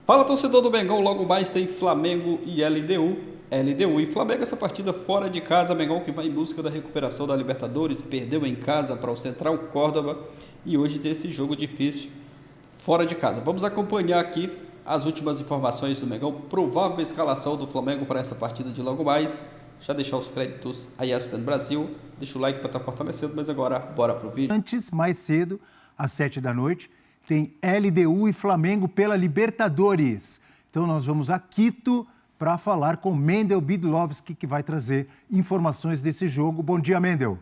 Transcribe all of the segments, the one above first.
Fala, torcedor do Mengão, logo mais tem Flamengo e LDU. LDU e Flamengo, essa partida fora de casa. Mengão que vai em busca da recuperação da Libertadores, perdeu em casa para o Central Córdoba e hoje tem esse jogo difícil fora de casa. Vamos acompanhar aqui as últimas informações do Mengão, provável escalação do Flamengo para essa partida de logo mais. Já deixar os créditos a ESPN Brasil, deixa o like para estar fortalecendo, mas agora bora pro vídeo. Antes, mais cedo, às 7 da noite, tem LDU e Flamengo pela Libertadores. Então nós vamos a Quito para falar com Mendel Bidlovski, que vai trazer informações desse jogo. Bom dia, Mendel.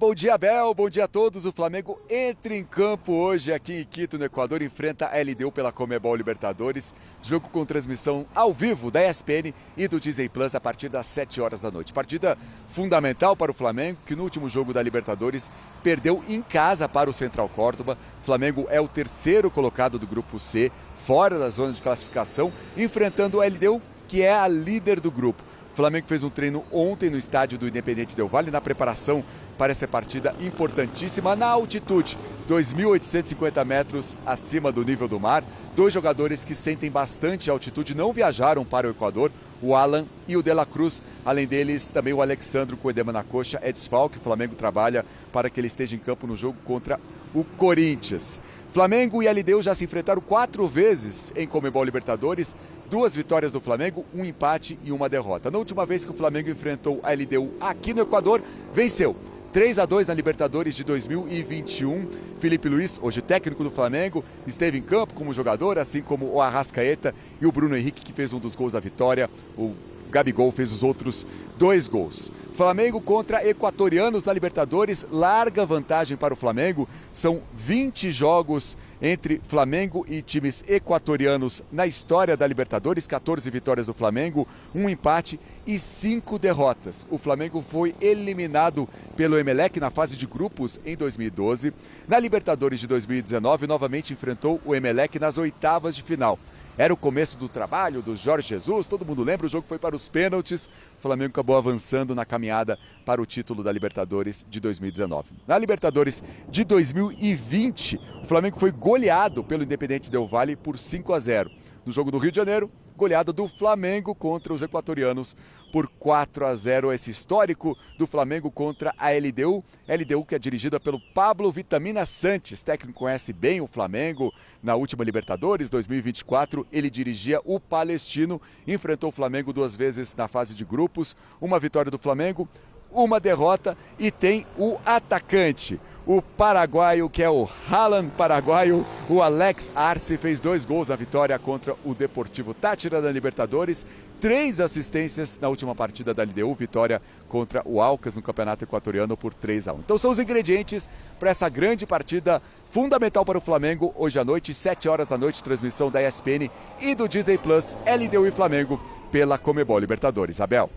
Bom dia, Abel, bom dia a todos. O Flamengo entra em campo hoje aqui em Quito, no Equador, enfrenta a LDU pela Conmebol Libertadores. Jogo com transmissão ao vivo da ESPN e do Disney Plus a partir das 7 horas da noite. Partida fundamental para o Flamengo, que no último jogo da Libertadores perdeu em casa para o Central Córdoba. O Flamengo é o terceiro colocado do Grupo C, fora da zona de classificação, enfrentando a LDU, que é a líder do grupo. O Flamengo fez um treino ontem no estádio do Independente Del Valle, na preparação para essa partida importantíssima na altitude, 2.850 metros acima do nível do mar. Dois jogadores que sentem bastante altitude não viajaram para o Equador, o Alan e o De La Cruz. Além deles, também o Alexandro com edema na coxa é desfalque. O Flamengo trabalha para que ele esteja em campo no jogo contra o Corinthians. Flamengo e LDU já se enfrentaram 4 vezes em Conmebol Libertadores, 2 vitórias do Flamengo, 1 empate e 1 derrota. Na última vez que o Flamengo enfrentou a LDU aqui no Equador, venceu 3-2 na Libertadores de 2021. Felipe Luiz, hoje técnico do Flamengo, esteve em campo como jogador, assim como o Arrascaeta e o Bruno Henrique, que fez um dos gols da vitória. O Gabigol fez os outros 2 gols. Flamengo contra equatorianos na Libertadores, larga vantagem para o Flamengo. São 20 jogos entre Flamengo e times equatorianos na história da Libertadores, 14 vitórias do Flamengo, 1 empate e 5 derrotas. O Flamengo foi eliminado pelo Emelec na fase de grupos em 2012. Na Libertadores de 2019, novamente enfrentou o Emelec nas oitavas de final. Era o começo do trabalho do Jorge Jesus, todo mundo lembra, o jogo foi para os pênaltis. O Flamengo acabou avançando na caminhada para o título da Libertadores de 2019. Na Libertadores de 2020, o Flamengo foi goleado pelo Independente Del Valle por 5-0. No jogo do Rio de Janeiro, goleada do Flamengo contra os equatorianos por 4-0. Esse histórico do Flamengo contra a LDU. LDU que é dirigida pelo Pablo Vitamina Santos, técnico conhece bem o Flamengo. Na última Libertadores, 2024, ele dirigia o Palestino, enfrentou o Flamengo 2 vezes na fase de grupos, 1 vitória do Flamengo, 1 derrota e tem o atacante, o paraguaio, que é o Haaland paraguaio, o Alex Arce, fez 2 gols na vitória contra o Deportivo Táchira da Libertadores, 3 assistências na última partida da LDU, vitória contra o Aucas no Campeonato Equatoriano por 3-1. Então são os ingredientes para essa grande partida fundamental para o Flamengo, hoje à noite, 7 horas da noite, transmissão da ESPN e do Disney Plus, LDU e Flamengo pela Conmebol Libertadores. Abel.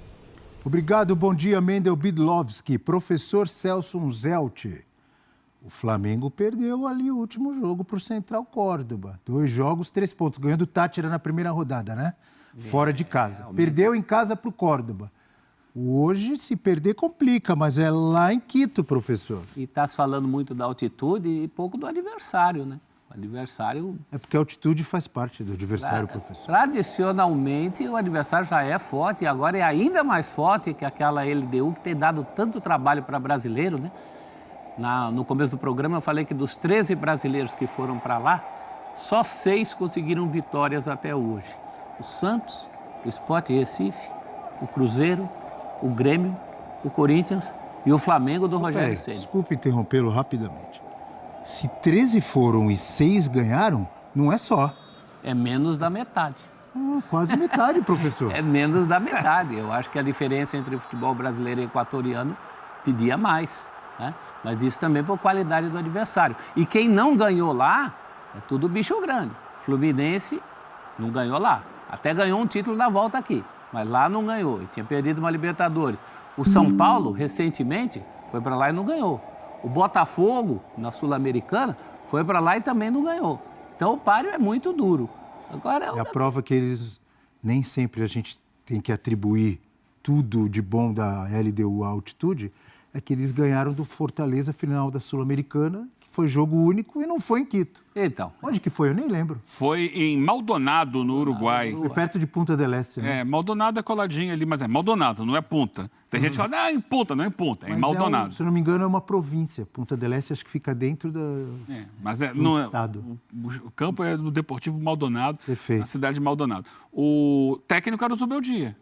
Obrigado, bom dia, Mendel Bidlovski. Professor Celso Zelt. O Flamengo perdeu ali o último jogo para o Central Córdoba. 2 jogos, 3 pontos. Ganhou do Táchira na primeira rodada, né? Fora de casa. Perdeu em casa para o Córdoba. Hoje, se perder, complica, mas é lá em Quito, professor. E está se falando muito da altitude e pouco do adversário, né? O adversário... É porque a altitude faz parte do adversário, professor. Tradicionalmente, o adversário já é forte e agora é ainda mais forte que aquela LDU que tem dado tanto trabalho para brasileiro, né? No começo do programa eu falei que dos 13 brasileiros que foram para lá, só 6 conseguiram vitórias até hoje. O Santos, o Sport Recife, o Cruzeiro, o Grêmio, o Corinthians e o Flamengo do Rogério Ceni. Desculpe interrompê-lo rapidamente. Se 13 foram e 6 ganharam, não é só. É menos da metade. Quase metade, professor. É menos da metade. Eu acho que a diferença entre o futebol brasileiro e equatoriano pedia mais, né? Mas isso também por qualidade do adversário. E quem não ganhou lá, é tudo bicho grande. Fluminense não ganhou lá. Até ganhou um título na volta aqui, mas lá não ganhou. E tinha perdido uma Libertadores. O São Paulo, recentemente, foi para lá e não ganhou. O Botafogo, na Sul-Americana, foi para lá e também não ganhou. Então o páreo é muito duro. Agora é a prova que eles nem sempre a gente tem que atribuir tudo de bom da LDU à altitude, é que eles ganharam do Fortaleza final da Sul-Americana, que Foi jogo único e não foi em Quito. Então, Onde que foi? Eu nem lembro. Foi em Maldonado, no Uruguai. Foi perto de Punta del Este, né? Maldonado é coladinho ali, mas é Maldonado, não é Punta. Tem gente que fala, em Punta, não é em Punta, é em Mas Maldonado. se eu não me engano, é uma província. Punta del Este acho que fica dentro do Não estado. O campo é do Deportivo Maldonado, Perfeito. na cidade de Maldonado. O técnico era o Zubeldia.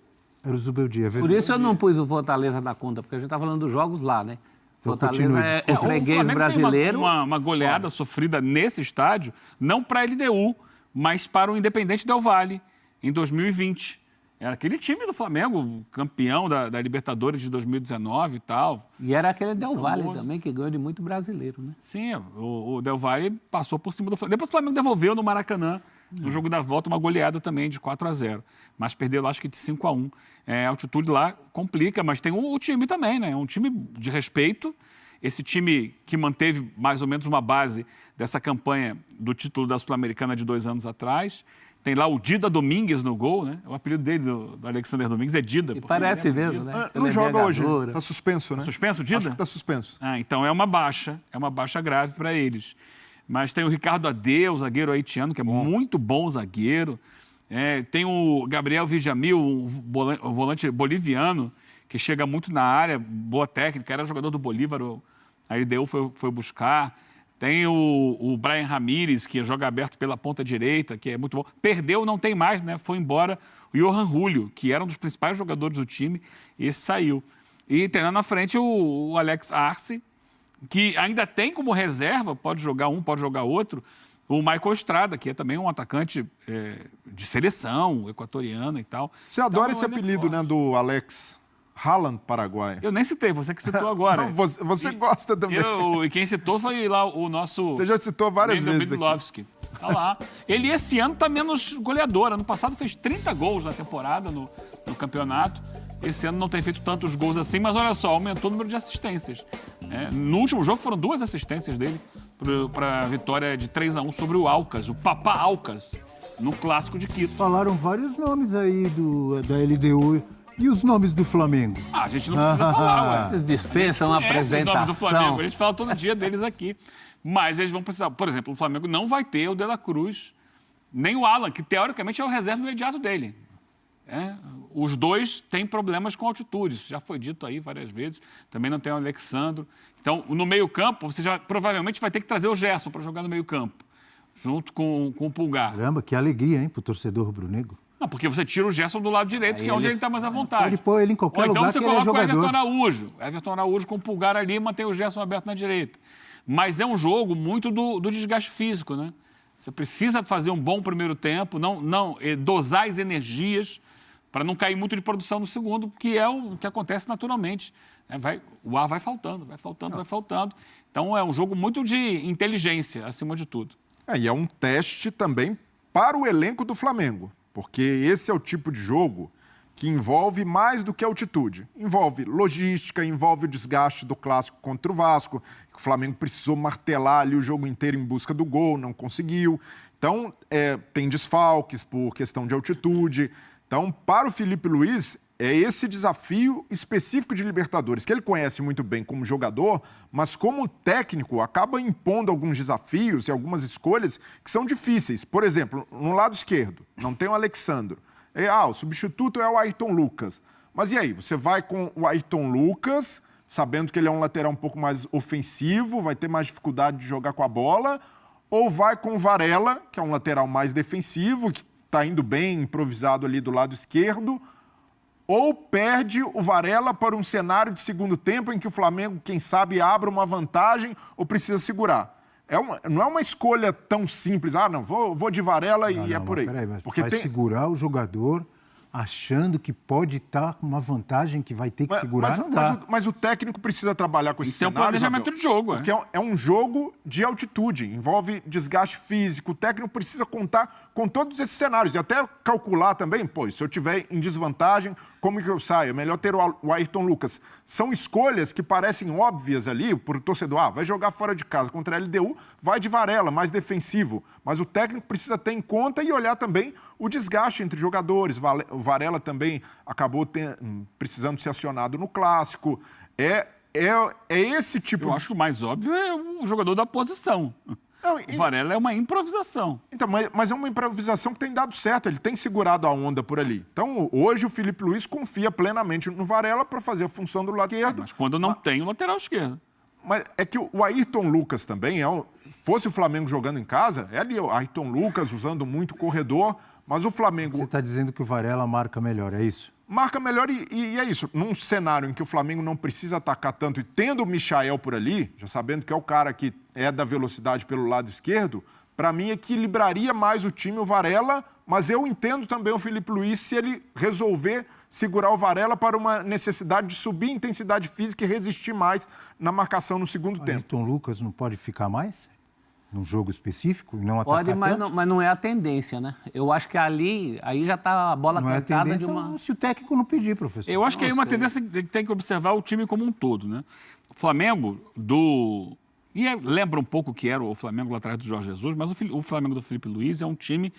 Era o Zubeldia, é por verdade. isso eu não pus o Fortaleza na conta, porque a gente tá falando dos jogos lá, né? Então, Fortaleza continue, é desculpa. freguês O Flamengo brasileiro. tem uma goleada sofrida nesse estádio, não para a LDU, mas para o Independente Del Valle, em 2020. Era aquele time do Flamengo, campeão da Libertadores de 2019 e tal. E era aquele Del Valle Famoso. também, que ganhou de muito brasileiro, né? Sim, o Del Valle passou por cima do Flamengo. Depois o Flamengo devolveu no Maracanã, no jogo da volta, uma goleada também de 4-0. Mas perdeu, acho que de 5-1. A altitude lá complica, mas tem o time também, né? É um time de respeito. Esse time que manteve mais ou menos uma base dessa campanha do título da Sul-Americana de 2 anos atrás. Tem lá o Dida Domingues no gol, né? O apelido dele, do Alexander Domingues, é Dida. E parece mesmo, né? Não joga hoje, Pela está suspenso, né? Suspenso, Dida? Acho que está suspenso. Então é uma baixa grave para eles. Mas tem o Ricardo Adeus, zagueiro haitiano, que é muito bom zagueiro. Tem o Gabriel Villamil, o volante boliviano, que chega muito na área, boa técnica, era jogador do Bolívar, a LDU foi buscar. Tem o Brian Ramírez, que joga aberto pela ponta direita, que é muito bom. Perdeu, não tem mais, né? Foi embora o Johan Julio, que era um dos principais jogadores do time, e esse saiu. E tem lá na frente o Alex Arce, que ainda tem como reserva, pode jogar um, pode jogar outro, o Michael Estrada, que é também um atacante de seleção, equatoriana e tal. Você adora Então, esse ele é apelido, forte. né, do Alex Haaland, Paraguai. Eu nem citei, você que citou agora. Não, você gosta também. E quem citou foi lá o nosso... Você já citou várias Mendel vezes aqui. Bidlovski. Tá lá. Ele esse ano tá menos goleador. Ano passado fez 30 gols na temporada no campeonato. Esse ano não tem feito tantos gols assim, mas olha só, aumentou o número de assistências. No último jogo foram 2 assistências dele para a vitória de 3-1 sobre o Alcas, o Papá Alcas, no Clássico de Quito. Falaram vários nomes aí da LDU. E os nomes do Flamengo? A gente não precisa falar, ué. Vocês dispensam a Esse é o nome do Flamengo. apresentação. A gente fala todo dia deles aqui. Mas eles vão precisar. Por exemplo, o Flamengo não vai ter o De La Cruz, nem o Alan, que teoricamente é o reserva imediato dele. Os dois têm problemas com altitude. Isso já foi dito aí várias vezes. Também não tem o Alexandro. Então, no meio-campo, você já provavelmente vai ter que trazer o Gerson para jogar no meio-campo, junto com o Pulgar. Caramba, que alegria, hein, pro torcedor rubro-negro. Não, porque você tira o Gerson do lado direito, que é onde ele está mais à vontade. Pode pôr ele em qualquer Ou então lugar você que ele é coloca o jogador. Everton Araújo. Everton Araújo com o Pulgar ali e mantém o Gerson aberto na direita. Mas é um jogo muito do desgaste físico, né? Você precisa fazer um bom primeiro tempo, dosar as energias para não cair muito de produção no segundo, que é o que acontece naturalmente. O ar vai faltando. Então é um jogo muito de inteligência, acima de tudo. E é um teste também para o elenco do Flamengo, porque esse é o tipo de jogo que envolve mais do que altitude. Envolve logística, envolve o desgaste do clássico contra o Vasco, que o Flamengo precisou martelar ali o jogo inteiro em busca do gol, não conseguiu. Então, tem desfalques por questão de altitude. Então, para o Felipe Luiz, é esse desafio específico de Libertadores, que ele conhece muito bem como jogador, mas como técnico acaba impondo alguns desafios e algumas escolhas que são difíceis. Por exemplo, no lado esquerdo, não tem o Alexandro. O substituto é o Ayrton Lucas. Mas e aí? Você vai com o Ayrton Lucas, sabendo que ele é um lateral um pouco mais ofensivo, vai ter mais dificuldade de jogar com a bola, ou vai com o Varela, que é um lateral mais defensivo, que está indo bem improvisado ali do lado esquerdo, ou perde o Varela para um cenário de segundo tempo em que o Flamengo, quem sabe, abra uma vantagem ou precisa segurar. Não é uma escolha tão simples. Vou de Varela e é por aí. Peraí, mas porque vai segurar o jogador achando que pode estar com uma vantagem que vai ter que segurar, não dá. Mas o técnico precisa trabalhar com esse Isso é um cenário, planejamento Isabel, de jogo. Porque é um jogo de altitude, envolve desgaste físico. O técnico precisa contar com todos esses cenários e até calcular também, se eu tiver em desvantagem, como que eu saio? É melhor ter o Ayrton Lucas. São escolhas que parecem óbvias ali para o torcedor. Vai jogar fora de casa contra a LDU, vai de Varela, mais defensivo. Mas o técnico precisa ter em conta e olhar também o desgaste entre jogadores. O Varela também acabou precisando ser acionado no Clássico. É é esse tipo... Eu acho que o mais óbvio é o jogador da posição. Não, O Varela é uma improvisação. Então, mas é uma improvisação que tem dado certo, ele tem segurado a onda por ali. Então, hoje o Felipe Luiz confia plenamente no Varela para fazer a função do lado esquerdo. Mas quando não tem o lateral esquerdo. Mas é que o Ayrton Lucas também, fosse o Flamengo jogando em casa, é ali o Ayrton Lucas usando muito corredor, mas o Flamengo... Você está dizendo que o Varela marca melhor, é isso? Marca melhor e é isso. Num cenário em que o Flamengo não precisa atacar tanto e tendo o Michael por ali, já sabendo que é o cara que é da velocidade pelo lado esquerdo, para mim equilibraria mais o time o Varela, mas eu entendo também o Felipe Luiz se ele resolver segurar o Varela para uma necessidade de subir intensidade física e resistir mais na marcação no segundo tempo. Ayrton Lucas não pode ficar mais? Num jogo específico e não atacar Pode, tanto? mas não é a tendência, né? Eu acho que aí já está a bola Não é a cantada de tendência uma... se o técnico não pedir, professor. Eu acho que é uma sei. tendência que tem que observar o time como um todo, né? O Flamengo lembra um pouco que era o Flamengo lá atrás do Jorge Jesus, mas o Flamengo do Felipe Luiz é um time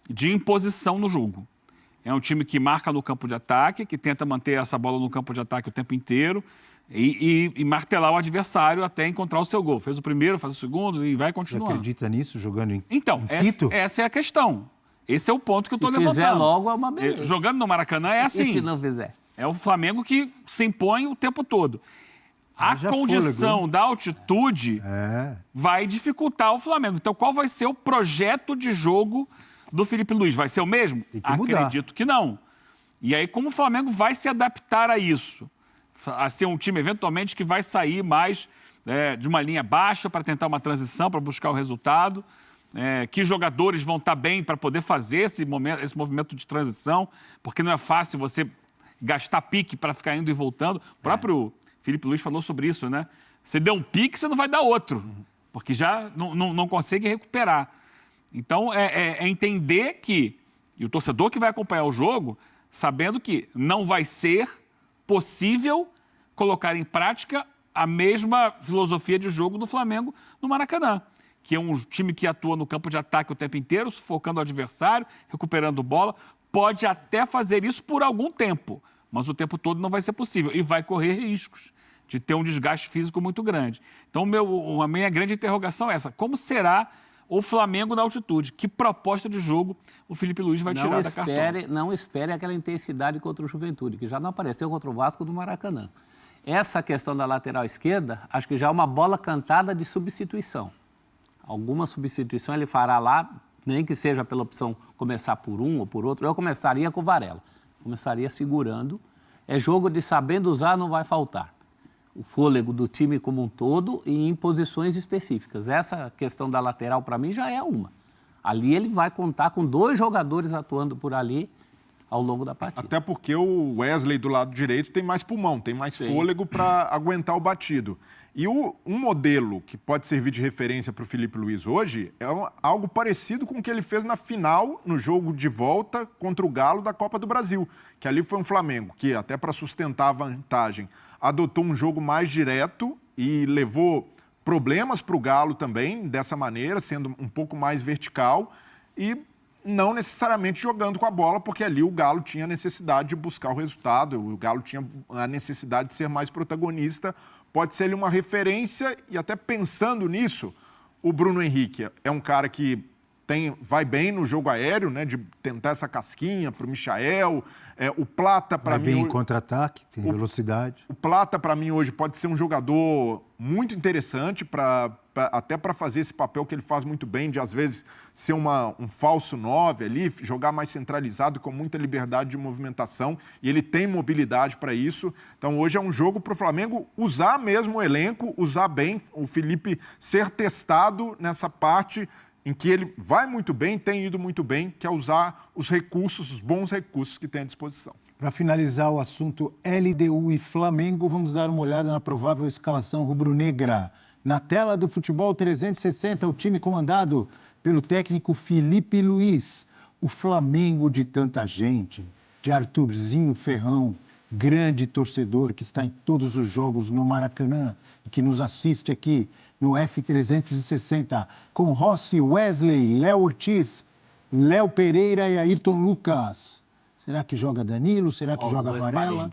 de imposição no jogo. É um time que marca no campo de ataque, que tenta manter essa bola no campo de ataque o tempo inteiro e martelar o adversário até encontrar o seu gol. Fez o primeiro, faz o segundo e vai Você continuando. acredita nisso, jogando em Então, Quito? essa é a questão. Esse é o ponto que eu estou Se levantando. fizer logo, é uma beleza. Jogando no Maracanã é E assim. se não fizer? É o Flamengo que se impõe o tempo todo. A Haja condição fôlego. da altitude É. vai dificultar o Flamengo. Então, qual vai ser o projeto de jogo do Felipe Luiz? Vai ser o mesmo? Tem que mudar. Acredito que não. E aí, como o Flamengo vai se adaptar a isso? A ser um time, eventualmente, que vai sair mais de uma linha baixa para tentar uma transição, para buscar o resultado. Que jogadores vão estar bem para poder fazer esse movimento de transição, porque não é fácil você gastar pique para ficar indo e voltando. O próprio Felipe Luiz falou sobre isso, né? Você deu um pique, você não vai dar outro, porque já não consegue recuperar. Então, é entender que, e o torcedor que vai acompanhar o jogo, sabendo que não vai ser possível colocar em prática a mesma filosofia de jogo do Flamengo no Maracanã, que é um time que atua no campo de ataque o tempo inteiro, sufocando o adversário, recuperando bola. Pode até fazer isso por algum tempo, mas o tempo todo não vai ser possível e vai correr riscos de ter um desgaste físico muito grande. Então, a minha grande interrogação é essa: como será o Flamengo na altitude? Que proposta de jogo o Felipe Luiz vai tirar da cartola? Não espere aquela intensidade contra o Juventude, que já não apareceu contra o Vasco do Maracanã. Essa questão da lateral esquerda, acho que já é uma bola cantada de substituição. Alguma substituição ele fará lá, nem que seja pela opção começar por um ou por outro. Eu começaria com o Varela. Começaria segurando. É jogo de sabendo usar, não vai faltar. O fôlego do time como um todo e em posições específicas. Essa questão da lateral, para mim, já é uma. Ali ele vai contar com 2 jogadores atuando por ali ao longo da partida. Até porque o Wesley do lado direito tem mais pulmão, tem mais fôlego para aguentar o batido. E um modelo que pode servir de referência para o Felipe Luiz hoje é algo parecido com o que ele fez na final, no jogo de volta contra o Galo da Copa do Brasil, que ali foi um Flamengo que, até para sustentar a vantagem, adotou um jogo mais direto e levou problemas para o Galo também, dessa maneira, sendo um pouco mais vertical e não necessariamente jogando com a bola, porque ali o Galo tinha necessidade de buscar o resultado, o Galo tinha a necessidade de ser mais protagonista. Pode ser ele uma referência e até pensando nisso, o Bruno Henrique é um cara que vai bem no jogo aéreo, né, de tentar essa casquinha para o Michael. O Plata, para mim... Vai bem em contra-ataque, tem velocidade. O Plata, para mim, hoje pode ser um jogador muito interessante até para fazer esse papel que ele faz muito bem, de às vezes ser um falso 9 ali, jogar mais centralizado, com muita liberdade de movimentação, e ele tem mobilidade para isso. Então, hoje é um jogo para o Flamengo usar mesmo o elenco, usar bem, o Felipe ser testado nessa parte em que ele vai muito bem, tem ido muito bem, que é usar os recursos, os bons recursos que tem à disposição. Para finalizar o assunto LDU e Flamengo, vamos dar uma olhada na provável escalação rubro-negra. Na tela do Futebol 360, o time comandado pelo técnico Felipe Luiz. O Flamengo de tanta gente, de Arthurzinho Ferrão, grande torcedor que está em todos os jogos no Maracanã e que nos assiste aqui no F360, com Rossi, Wesley, Léo Ortiz, Léo Pereira e Ayrton Lucas. Será que joga Danilo? Será que joga Varela?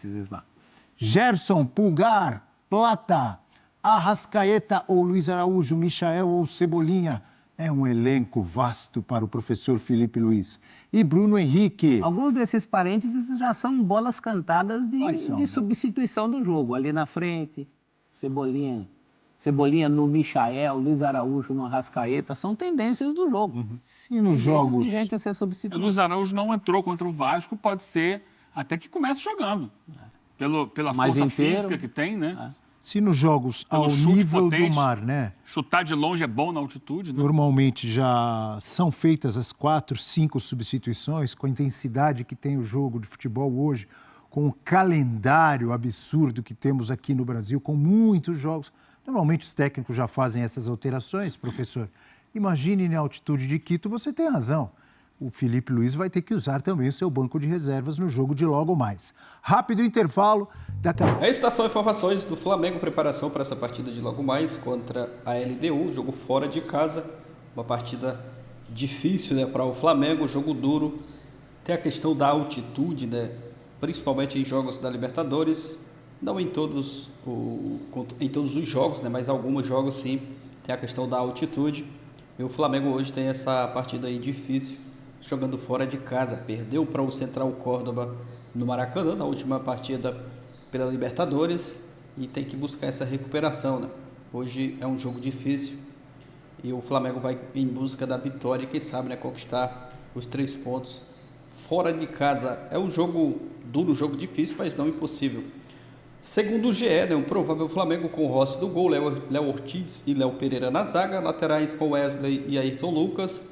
Gerson, Pulgar, Plata, Arrascaeta ou Luiz Araújo, Michael ou Cebolinha. É um elenco vasto para o professor Felipe Luiz. E Bruno Henrique. Alguns desses parênteses já são bolas cantadas Quais são? de substituição do jogo. Ali na frente, Cebolinha no Michael, Luiz Araújo no Arrascaeta, são tendências do jogo. Se nos jogos... Tem gente a ser O substituído. Luiz Araújo não entrou contra o Vasco, pode ser até que comece jogando. Pela Mais força inteiro. física que tem, né? Se nos jogos Pelo ao chute nível potente. do mar, né? Chutar de longe é bom na altitude, né? Normalmente já são feitas as 4, 5 substituições, com a intensidade que tem o jogo de futebol hoje, com o calendário absurdo que temos aqui no Brasil, com muitos jogos. Normalmente os técnicos já fazem essas alterações, professor. Imagine na altitude de Quito, você tem razão. O Felipe Luiz vai ter que usar também o seu banco de reservas no jogo de logo mais. Rápido intervalo. Daqui a... É isso, são informações do Flamengo, preparação para essa partida de logo mais contra a LDU, jogo fora de casa, uma partida difícil, né, para o Flamengo, jogo duro. Tem a questão da altitude, né, principalmente em jogos da Libertadores, não em todos os jogos, né, mas alguns jogos sim, tem a questão da altitude. E o Flamengo hoje tem essa partida aí difícil, jogando fora de casa, perdeu para o Central Córdoba no Maracanã, na última partida pela Libertadores, e tem que buscar essa recuperação, né? Hoje é um jogo difícil e o Flamengo vai em busca da vitória e quem sabe, né, conquistar os 3 pontos fora de casa. É um jogo duro, um jogo difícil, mas não impossível. Segundo o GE, né, um provável Flamengo com Rossi do gol, Léo Ortiz e Léo Pereira na zaga, laterais com Wesley e Ayrton Lucas.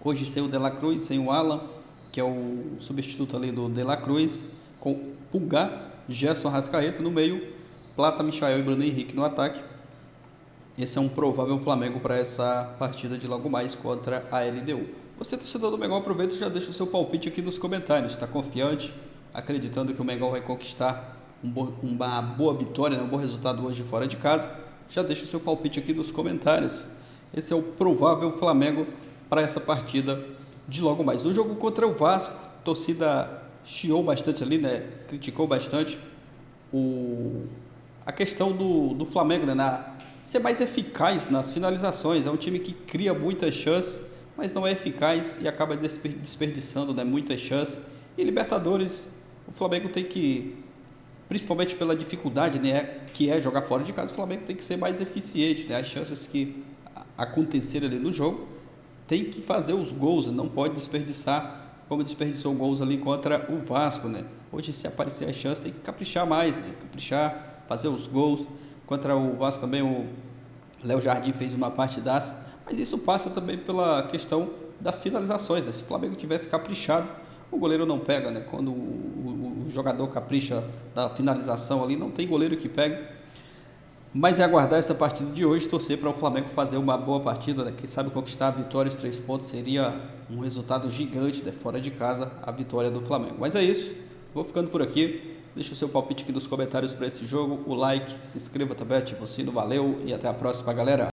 Hoje sem o De La Cruz, sem o Alan, que é o substituto ali do De La Cruz, com Pulgar, Gerson Arrascaeta no meio, Plata, Michael e Bruno Henrique no ataque. Esse é um provável Flamengo para essa partida de logo mais contra a LDU. Você, torcedor do Mengão, aproveita e já deixa o seu palpite aqui nos comentários. Está confiante, acreditando que o Mengão vai conquistar uma boa vitória, né, um bom resultado hoje fora de casa? Já deixa o seu palpite aqui nos comentários. Esse é o provável Flamengo para essa partida de logo mais. No jogo contra o Vasco, a torcida chiou bastante ali, né? Criticou bastante a questão do Flamengo, né? Ser mais eficaz nas finalizações. É um time que cria muitas chances, mas não é eficaz e acaba desperdiçando, né, muitas chances. E Libertadores, o Flamengo tem que, principalmente pela dificuldade, né, que é jogar fora de casa, o Flamengo tem que ser mais eficiente, né? As chances que acontecerem ali no jogo, tem que fazer os gols, não pode desperdiçar como desperdiçou gols ali contra o Vasco, né? Hoje, se aparecer a chance, tem que caprichar mais, né? Caprichar, fazer os gols. Contra o Vasco também o Léo Jardim fez uma partidaça, mas isso passa também pela questão das finalizações, né? Se o Flamengo tivesse caprichado, o goleiro não pega, né? Quando o jogador capricha da finalização ali, não tem goleiro que pega. Mas é aguardar essa partida de hoje, torcer para o Flamengo fazer uma boa partida, né? Quem sabe conquistar a vitória, os 3 pontos, seria um resultado gigante, né? Fora de casa, a vitória do Flamengo. Mas é isso, vou ficando por aqui. Deixa o seu palpite aqui nos comentários para esse jogo, o like, se inscreva também, ativa o sino, valeu e até a próxima, galera.